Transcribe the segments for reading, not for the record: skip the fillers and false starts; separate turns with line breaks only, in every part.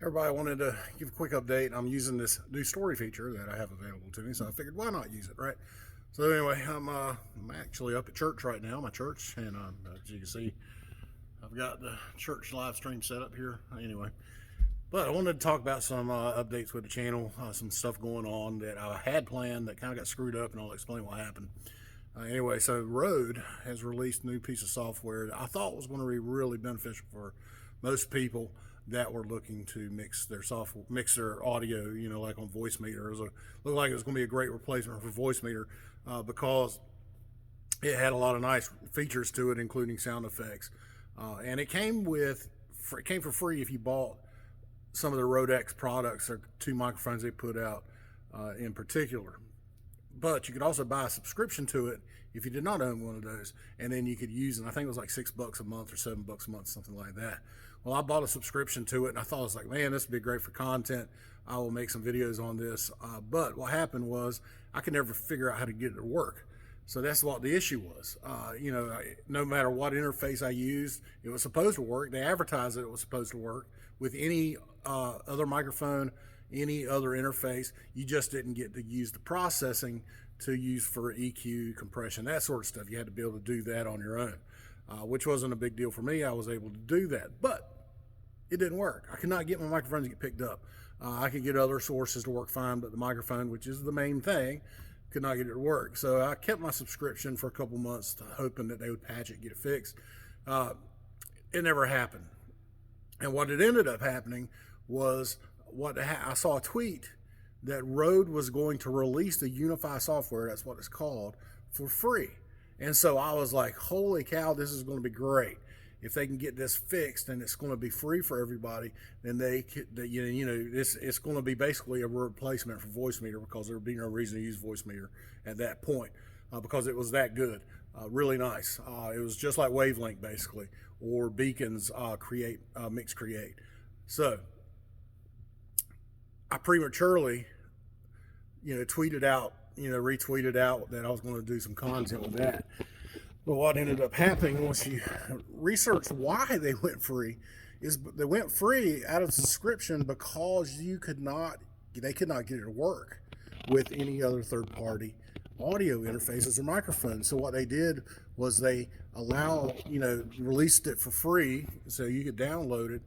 Everybody, I wanted to give a quick update. I'm using this new story feature that I have available to me, so I figured why not use it, right? So anyway, I'm actually up at church right now, my church, and as you can see, I've got the church live stream set up here. Anyway, but I wanted to talk about some updates with the channel, some stuff going on that I had planned that kind of got screwed up, and I'll explain what happened. Anyway, so Rode has released a new piece of software that I thought was going to be really beneficial for most people that were looking to mix their software, mix their audio, like on Voicemeeter. It looked like it was going to be a great replacement for Voicemeeter because it had a lot of nice features to it, including sound effects, and it came for free if you bought some of the Rode X products or two microphones they put out in particular. But you could also buy a subscription to it if you did not own one of those, and then you could use it. I think it was like $6 a month or $7 a month, something like that. Well, I bought a subscription to it, and I thought, I was like, man, this would be great for content. I will make some videos on this. But what happened was I could never figure out how to get it to work. So that's what the issue was. No matter what interface I used, it was supposed to work. They advertised that it was supposed to work with any other microphone, any other interface. You just didn't get to use the processing to use for EQ, compression, that sort of stuff. You had to be able to do that on your own, which wasn't a big deal for me. I was able to do that, but it didn't work. I could not get my microphone to get picked up. I could get other sources to work fine, but the microphone, which is the main thing, could not get it to work. So I kept my subscription for a couple months, hoping that they would patch it, get it fixed. It never happened. And what it ended up happening was I saw a tweet that Rode was going to release the Unify software, that's what it's called, for free. And so I was like, holy cow, this is going to be great. If they can get this fixed and it's going to be free for everybody, then it's going to be basically a replacement for Voicemeeter, because there would be no reason to use Voicemeeter at that point because it was that good. Really nice. It was just like Wavelink basically, or Beacon's Mix Create. So I prematurely, retweeted out that I was going to do some content with that. But what ended up happening once you research why they went free is they went free out of subscription because they could not get it to work with any other third-party audio interfaces or microphones. So what they did was they released it for free, so you could download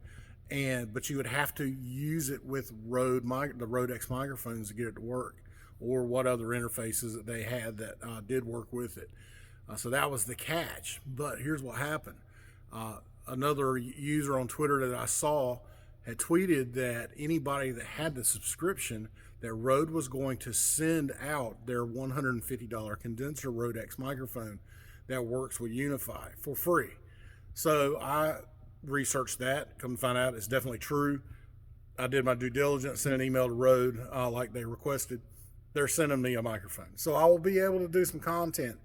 it, but you would have to use it with the Rode X microphones to get it to work, or what other interfaces that they had that did work with it. So that was the catch. But here's what happened. Another user on Twitter that I saw had tweeted that anybody that had the subscription, that Rode was going to send out their $150 condenser Rode X microphone that works with Unify for free. So I researched that, come to find out it's definitely true. I did my due diligence, sent an email to Rode like they requested. They're sending me a microphone. So I will be able to do some content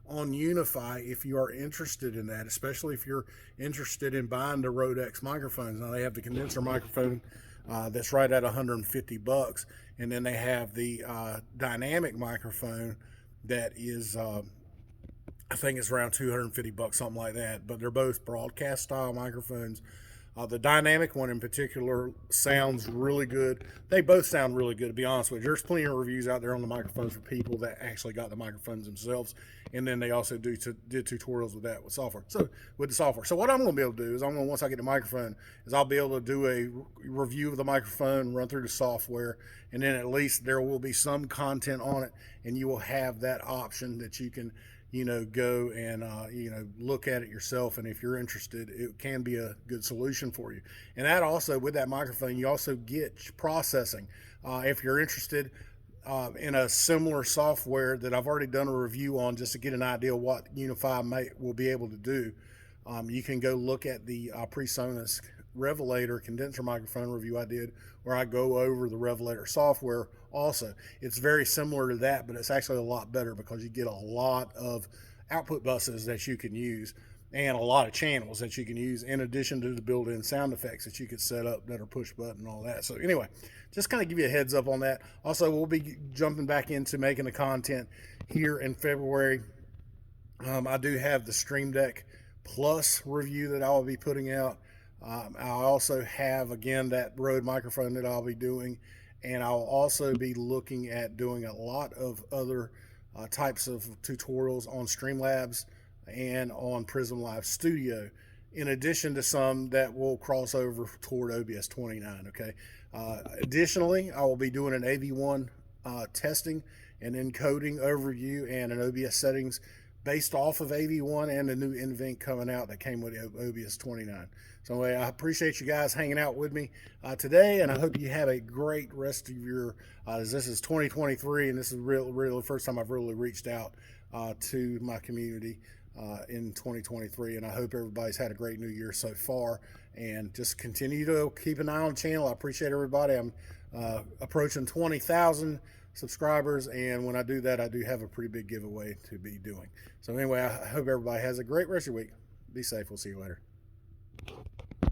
on Unify if you are interested in that, especially if you're interested in buying the Rode X microphones. Now they have the condenser microphone that's right at $150, and then they have the dynamic microphone that is I think it's around $250, something like that. But they're both broadcast style microphones. The dynamic one in particular sounds really good. They both sound really good, to be honest with you. There's plenty of reviews out there on the microphones for people that actually got the microphones themselves, and then they also did tutorials with that with software. So with the software. So what I'm going to be able to do is once I get the microphone, is I'll be able to do a review of the microphone, run through the software, and then at least there will be some content on it, and you will have that option that you can go and look at it yourself, and if you're interested, it can be a good solution for you. And that also, with that microphone, you also get processing. If you're interested in a similar software that I've already done a review on, just to get an idea of what Unify will be able to do, you can go look at the PreSonus Revelator condenser microphone review I did, where I go over the Revelator software also. It's very similar to that, but it's actually a lot better because you get a lot of output buses that you can use and a lot of channels that you can use, in addition to the built-in sound effects that you could set up that are push button and all that. So anyway, just kind of give you a heads up on that. Also, we'll be jumping back into making the content here in February. I do have the Stream Deck Plus review that I will be putting out I also have, again, that Rode microphone that I'll be doing, and I'll also be looking at doing a lot of other types of tutorials on Streamlabs and on Prism Live Studio, in addition to some that will cross over toward OBS 29. Okay. Additionally, I will be doing an AV1 testing and encoding overview and an OBS settings based off of AV1 and the new NVENC coming out that came with OBS 29. So anyway, I appreciate you guys hanging out with me today, and I hope you have a great rest of your, as this is 2023, and this is really the first time I've really reached out to my community in 2023, and I hope everybody's had a great new year so far, and just continue to keep an eye on the channel. I appreciate everybody. I'm approaching 20,000 subscribers, and when I do that, I do have a pretty big giveaway to be doing. So anyway, I hope everybody has a great rest of your week. Be safe. We'll see you later.